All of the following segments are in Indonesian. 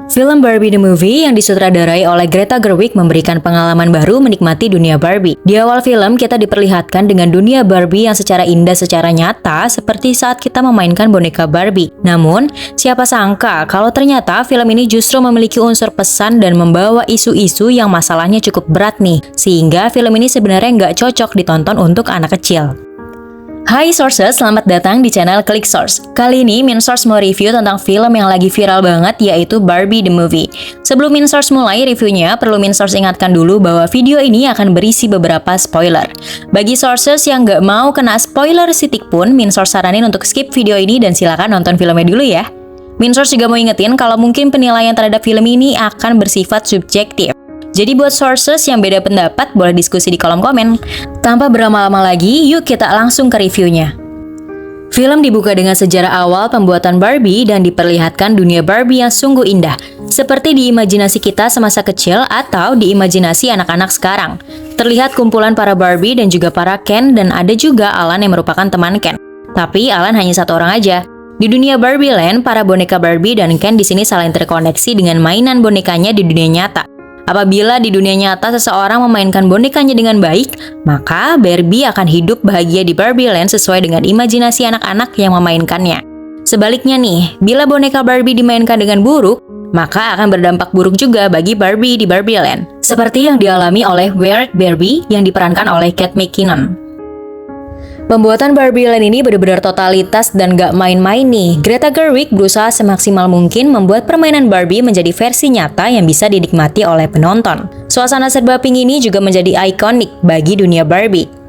Film Barbie the Movie yang disutradarai oleh Greta Gerwig memberikan pengalaman baru menikmati dunia Barbie. Di awal film, kita diperlihatkan dengan dunia Barbie yang secara indah secara nyata seperti saat kita memainkan boneka Barbie. Namun, siapa sangka kalau ternyata film ini justru memiliki unsur pesan dan membawa isu-isu yang masalahnya cukup berat nih. Sehingga film ini sebenarnya nggak cocok ditonton untuk anak kecil. Hai Sources, selamat datang di channel Click Source. Kali ini Min Source mau review tentang film yang lagi viral banget, yaitu Barbie the Movie. Sebelum Min Source mulai reviewnya, perlu Min Source ingatkan dulu bahwa video ini akan berisi beberapa spoiler. Bagi Sources yang nggak mau kena spoiler sitik pun, Min Source saranin untuk skip video ini dan silakan nonton filmnya dulu ya. Min Source juga mau ingetin kalau mungkin penilaian terhadap film ini akan bersifat subjektif. Jadi buat sources yang beda pendapat, boleh diskusi di kolom komen. Tanpa berlama-lama lagi, yuk kita langsung ke reviewnya. Film dibuka dengan sejarah awal pembuatan Barbie dan diperlihatkan dunia Barbie yang sungguh indah. Seperti di imajinasi kita semasa kecil atau di imajinasi anak-anak sekarang. Terlihat kumpulan para Barbie dan juga para Ken, dan ada juga Alan yang merupakan teman Ken. Tapi Alan hanya satu orang aja. Di dunia Barbie Land, para boneka Barbie dan Ken di sini saling terkoneksi dengan mainan bonekanya di dunia nyata. Apabila di dunia nyata seseorang memainkan bonekanya dengan baik, maka Barbie akan hidup bahagia di Barbie Land sesuai dengan imajinasi anak-anak yang memainkannya. Sebaliknya nih, bila boneka Barbie dimainkan dengan buruk, maka akan berdampak buruk juga bagi Barbie di Barbie Land. Seperti yang dialami oleh Weird Barbie yang diperankan oleh Kate McKinnon. Pembuatan Barbie Land ini benar-benar totalitas dan gak main-main nih. Greta Gerwig berusaha semaksimal mungkin membuat permainan Barbie menjadi versi nyata yang bisa dinikmati oleh penonton. Suasana serba pink ini juga menjadi ikonik bagi dunia Barbie.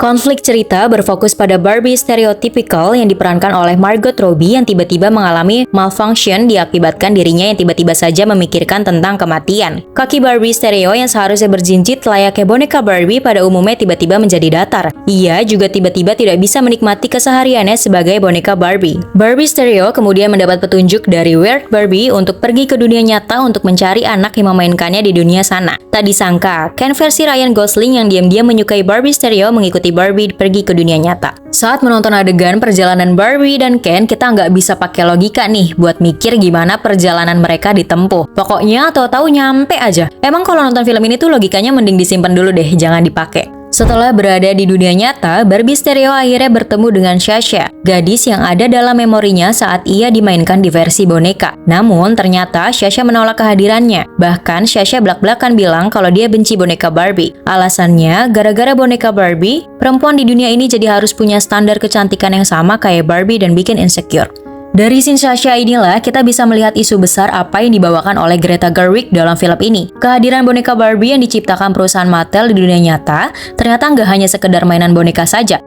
Konflik cerita berfokus pada Barbie stereotypical yang diperankan oleh Margot Robbie yang tiba-tiba mengalami malfunction diakibatkan dirinya yang tiba-tiba saja memikirkan tentang kematian. Kaki Barbie stereo yang seharusnya berjinjit layaknya boneka Barbie pada umumnya tiba-tiba menjadi datar. Ia juga tiba-tiba tidak bisa menikmati kesehariannya sebagai boneka Barbie. Barbie stereo kemudian mendapat petunjuk dari Weird Barbie untuk pergi ke dunia nyata untuk mencari anak yang memainkannya di dunia sana. Tak disangka, Ken versi Ryan Gosling yang diam-diam menyukai Barbie stereo mengikuti Barbie pergi ke dunia nyata. Saat menonton adegan perjalanan Barbie dan Ken, kita nggak bisa pakai logika nih buat mikir gimana perjalanan mereka ditempuh. Pokoknya tahu-tahu nyampe aja. Emang kalau nonton film ini tuh logikanya mending disimpan dulu deh, jangan dipakai. Setelah berada di dunia nyata, Barbie stereo akhirnya bertemu dengan Sasha, gadis yang ada dalam memorinya saat ia dimainkan di versi boneka. Namun, ternyata Sasha menolak kehadirannya. Bahkan, Sasha belak-belakan bilang kalau dia benci boneka Barbie. Alasannya, gara-gara boneka Barbie, perempuan di dunia ini jadi harus punya standar kecantikan yang sama kayak Barbie dan bikin insecure. Dari scene Sasha inilah kita bisa melihat isu besar apa yang dibawakan oleh Greta Gerwig dalam film ini. Kehadiran boneka Barbie yang diciptakan perusahaan Mattel di dunia nyata ternyata nggak hanya sekedar mainan boneka saja.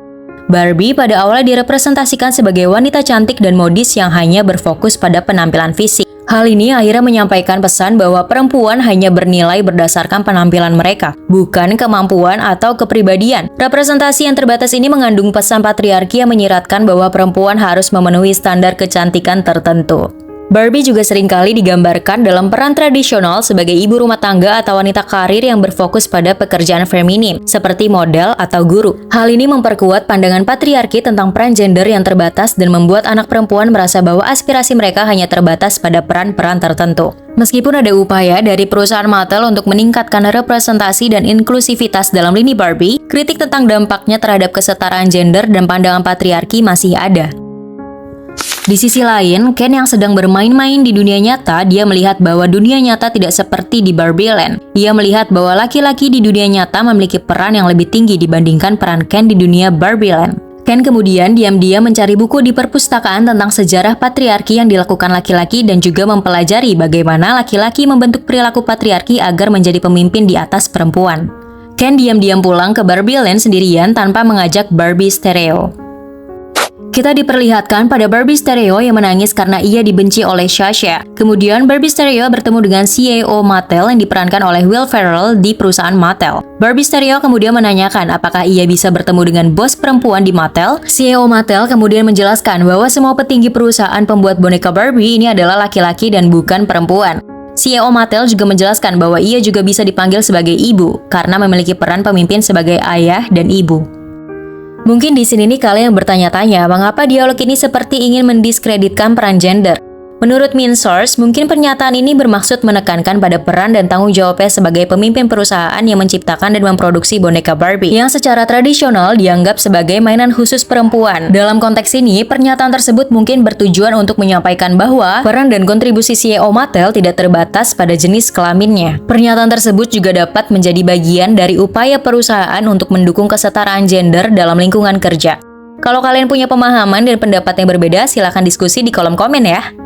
Barbie pada awalnya direpresentasikan sebagai wanita cantik dan modis yang hanya berfokus pada penampilan fisik. Hal ini akhirnya menyampaikan pesan bahwa perempuan hanya bernilai berdasarkan penampilan mereka, bukan kemampuan atau kepribadian. Representasi yang terbatas ini mengandung pesan patriarki yang menyiratkan bahwa perempuan harus memenuhi standar kecantikan tertentu. Barbie juga seringkali digambarkan dalam peran tradisional sebagai ibu rumah tangga atau wanita karir yang berfokus pada pekerjaan feminim, seperti model atau guru. Hal ini memperkuat pandangan patriarki tentang peran gender yang terbatas dan membuat anak perempuan merasa bahwa aspirasi mereka hanya terbatas pada peran-peran tertentu. Meskipun ada upaya dari perusahaan Mattel untuk meningkatkan representasi dan inklusivitas dalam lini Barbie, kritik tentang dampaknya terhadap kesetaraan gender dan pandangan patriarki masih ada. Di sisi lain, Ken yang sedang bermain-main di dunia nyata, dia melihat bahwa dunia nyata tidak seperti di Barbie Land. Ia melihat bahwa laki-laki di dunia nyata memiliki peran yang lebih tinggi dibandingkan peran Ken di dunia Barbie Land. Ken kemudian diam-diam mencari buku di perpustakaan tentang sejarah patriarki yang dilakukan laki-laki dan juga mempelajari bagaimana laki-laki membentuk perilaku patriarki agar menjadi pemimpin di atas perempuan. Ken diam-diam pulang ke Barbie Land sendirian tanpa mengajak Barbie stereo. Kita diperlihatkan pada Barbie stereo yang menangis karena ia dibenci oleh Sasha. Kemudian Barbie stereo bertemu dengan CEO Mattel yang diperankan oleh Will Ferrell di perusahaan Mattel. Barbie stereo kemudian menanyakan apakah ia bisa bertemu dengan bos perempuan di Mattel. CEO Mattel kemudian menjelaskan bahwa semua petinggi perusahaan pembuat boneka Barbie ini adalah laki-laki dan bukan perempuan. CEO Mattel juga menjelaskan bahwa ia juga bisa dipanggil sebagai ibu karena memiliki peran pemimpin sebagai ayah dan ibu. Mungkin di sini nih kalian bertanya-tanya, mengapa dialog ini seperti ingin mendiskreditkan peran gender? Menurut Min Source, mungkin pernyataan ini bermaksud menekankan pada peran dan tanggung jawabnya sebagai pemimpin perusahaan yang menciptakan dan memproduksi boneka Barbie, yang secara tradisional dianggap sebagai mainan khusus perempuan. Dalam konteks ini, pernyataan tersebut mungkin bertujuan untuk menyampaikan bahwa peran dan kontribusi CEO Mattel tidak terbatas pada jenis kelaminnya. Pernyataan tersebut juga dapat menjadi bagian dari upaya perusahaan untuk mendukung kesetaraan gender dalam lingkungan kerja. Kalau kalian punya pemahaman dan pendapat yang berbeda, silakan diskusi di kolom komen ya.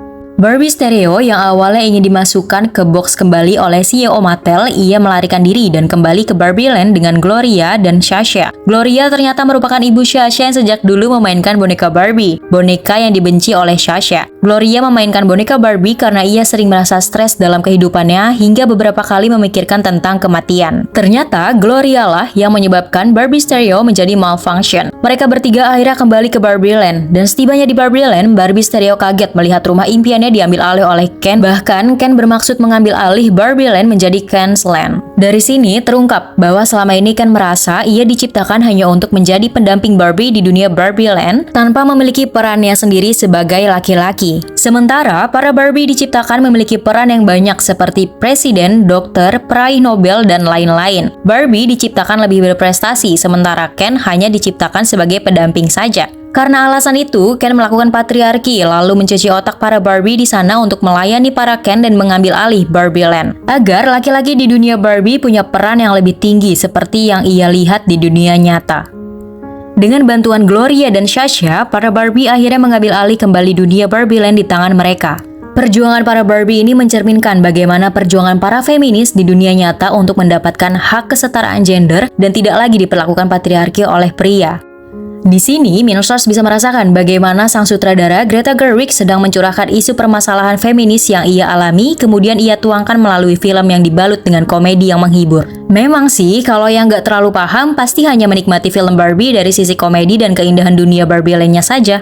Barbie Stereo yang awalnya ingin dimasukkan ke box kembali oleh CEO Mattel, ia melarikan diri dan kembali ke Barbie Land dengan Gloria dan Sasha. Gloria ternyata merupakan ibu Sasha yang sejak dulu memainkan boneka Barbie, boneka yang dibenci oleh Sasha. Gloria memainkan boneka Barbie karena ia sering merasa stres dalam kehidupannya hingga beberapa kali memikirkan tentang kematian. Ternyata Gloria lah yang menyebabkan Barbie Stereo menjadi malfunction. Mereka bertiga akhirnya kembali ke Barbie Land, dan setibanya di Barbie Land, Barbie Stereo kaget melihat rumah impiannya diambil alih oleh Ken. Bahkan Ken bermaksud mengambil alih Barbie Land menjadi Ken's Land. Dari sini terungkap bahwa selama ini Ken merasa ia diciptakan hanya untuk menjadi pendamping Barbie di dunia Barbie Land tanpa memiliki perannya sendiri sebagai laki-laki. Sementara para Barbie diciptakan memiliki peran yang banyak seperti presiden, dokter, peraih Nobel, dan lain-lain. Barbie diciptakan lebih berprestasi, sementara Ken hanya diciptakan sebagai pendamping saja. Karena alasan itu, Ken melakukan patriarki lalu mencuci otak para Barbie di sana untuk melayani para Ken dan mengambil alih Barbie Land, agar laki-laki di dunia Barbie punya peran yang lebih tinggi seperti yang ia lihat di dunia nyata. Dengan bantuan Gloria dan Sasha, para Barbie akhirnya mengambil alih kembali dunia Barbie Land di tangan mereka. Perjuangan para Barbie ini mencerminkan bagaimana perjuangan para feminis di dunia nyata untuk mendapatkan hak kesetaraan gender dan tidak lagi diperlakukan patriarki oleh pria. Di sini, Min Source bisa merasakan bagaimana sang sutradara Greta Gerwig sedang mencurahkan isu permasalahan feminis yang ia alami, kemudian ia tuangkan melalui film yang dibalut dengan komedi yang menghibur. Memang sih, kalau yang nggak terlalu paham, pasti hanya menikmati film Barbie dari sisi komedi dan keindahan dunia Barbie lainnya saja.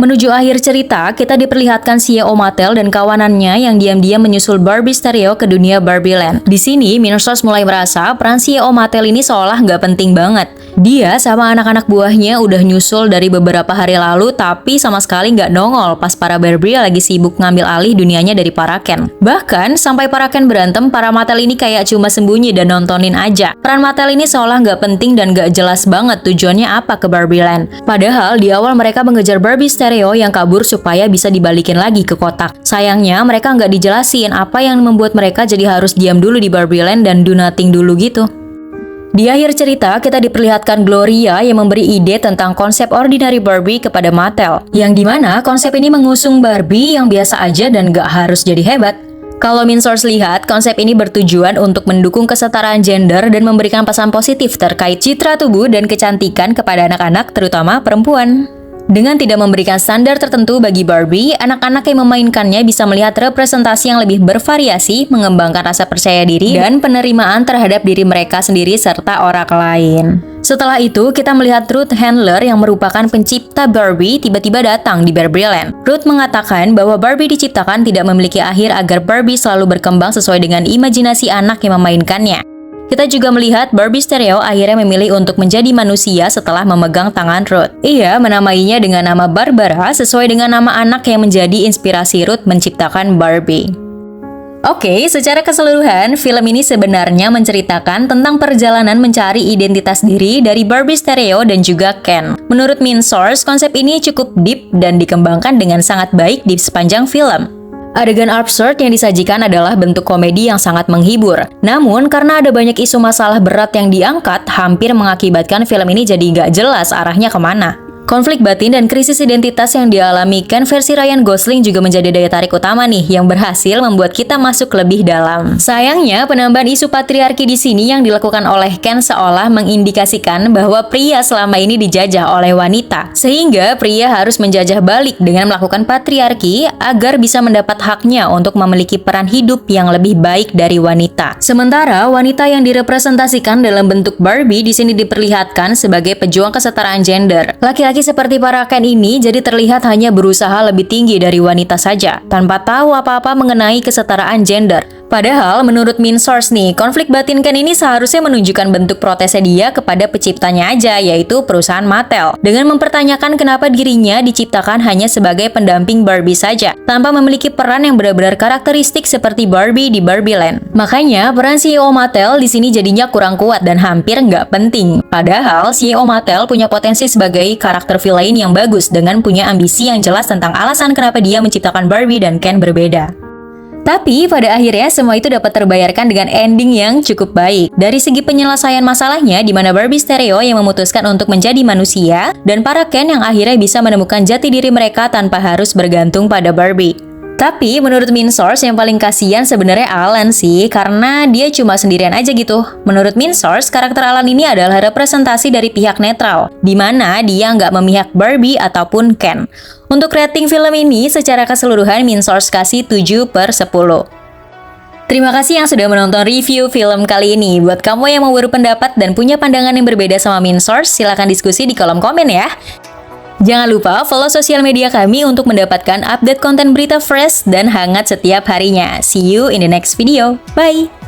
Menuju akhir cerita, kita diperlihatkan CEO Mattel dan kawanannya yang diam-diam menyusul Barbie Stereo ke dunia Barbie Land. Di sini, Min Source mulai merasa peran CEO Mattel ini seolah nggak penting banget. Dia sama anak-anak buahnya udah nyusul dari beberapa hari lalu, tapi sama sekali nggak nongol pas para Barbie lagi sibuk ngambil alih dunianya dari para Ken. Bahkan, sampai para Ken berantem, para Mattel ini kayak cuma sembunyi dan nontonin aja. Peran Mattel ini seolah nggak penting dan nggak jelas banget tujuannya apa ke Barbie Land. Padahal, di awal mereka mengejar Barbie Stereo yang kabur supaya bisa dibalikin lagi ke kotak. Sayangnya, mereka nggak dijelasin apa yang membuat mereka jadi harus diam dulu di Barbie Land dan do nothing dulu gitu. Di akhir cerita, kita diperlihatkan Gloria yang memberi ide tentang konsep Ordinary Barbie kepada Mattel, yang dimana konsep ini mengusung Barbie yang biasa aja dan gak harus jadi hebat. Kalau Min Source lihat, konsep ini bertujuan untuk mendukung kesetaraan gender dan memberikan pesan positif terkait citra tubuh dan kecantikan kepada anak-anak, terutama perempuan. Dengan tidak memberikan standar tertentu bagi Barbie, anak-anak yang memainkannya bisa melihat representasi yang lebih bervariasi, mengembangkan rasa percaya diri, dan penerimaan terhadap diri mereka sendiri serta orang lain. Setelah itu, kita melihat Ruth Handler yang merupakan pencipta Barbie tiba-tiba datang di Barbie Land. Ruth mengatakan bahwa Barbie diciptakan tidak memiliki akhir agar Barbie selalu berkembang sesuai dengan imajinasi anak yang memainkannya. Kita juga melihat Barbie Stereo akhirnya memilih untuk menjadi manusia setelah memegang tangan Ruth. Ia menamainya dengan nama Barbara sesuai dengan nama anak yang menjadi inspirasi Ruth menciptakan Barbie. Oke, secara keseluruhan, film ini sebenarnya menceritakan tentang perjalanan mencari identitas diri dari Barbie Stereo dan juga Ken. Menurut Min Source, konsep ini cukup deep dan dikembangkan dengan sangat baik di sepanjang film. Adegan absurd yang disajikan adalah bentuk komedi yang sangat menghibur. Namun, karena ada banyak isu masalah berat yang diangkat, hampir mengakibatkan film ini jadi nggak jelas arahnya kemana. Konflik batin dan krisis identitas yang dialami Ken versi Ryan Gosling juga menjadi daya tarik utama nih yang berhasil membuat kita masuk lebih dalam. Sayangnya, penambahan isu patriarki di sini yang dilakukan oleh Ken seolah mengindikasikan bahwa pria selama ini dijajah oleh wanita, sehingga pria harus menjajah balik dengan melakukan patriarki agar bisa mendapat haknya untuk memiliki peran hidup yang lebih baik dari wanita. Sementara wanita yang direpresentasikan dalam bentuk Barbie di sini diperlihatkan sebagai pejuang kesetaraan gender. Laki-laki Laki-laki seperti para Ken ini jadi terlihat hanya berusaha lebih tinggi dari wanita saja, tanpa tahu apa-apa mengenai kesetaraan gender. Padahal menurut main source nih, konflik batin Ken ini seharusnya menunjukkan bentuk protesnya dia kepada penciptanya aja, yaitu perusahaan Mattel, dengan mempertanyakan kenapa dirinya diciptakan hanya sebagai pendamping Barbie saja, tanpa memiliki peran yang benar-benar karakteristik seperti Barbie di Barbie Land. Makanya peran CEO Mattel di sini jadinya kurang kuat dan hampir nggak penting. Padahal CEO Mattel punya potensi sebagai karakter villain yang bagus dengan punya ambisi yang jelas tentang alasan kenapa dia menciptakan Barbie dan Ken berbeda. Tapi pada akhirnya semua itu dapat terbayarkan dengan ending yang cukup baik. Dari segi penyelesaian masalahnya, di mana Barbie Stereo yang memutuskan untuk menjadi manusia, dan para Ken yang akhirnya bisa menemukan jati diri mereka tanpa harus bergantung pada Barbie. Tapi menurut main source yang paling kasihan sebenarnya Alan sih, karena dia cuma sendirian aja gitu. Menurut main source, karakter Alan ini adalah representasi dari pihak netral, di mana dia nggak memihak Barbie ataupun Ken. Untuk rating film ini, secara keseluruhan main source kasih 7/10. Terima kasih yang sudah menonton review film kali ini. Buat kamu yang mau berpendapat dan punya pandangan yang berbeda sama main source, silahkan diskusi di kolom komen ya. Jangan lupa follow sosial media kami untuk mendapatkan update konten berita fresh dan hangat setiap harinya. See you in the next video. Bye!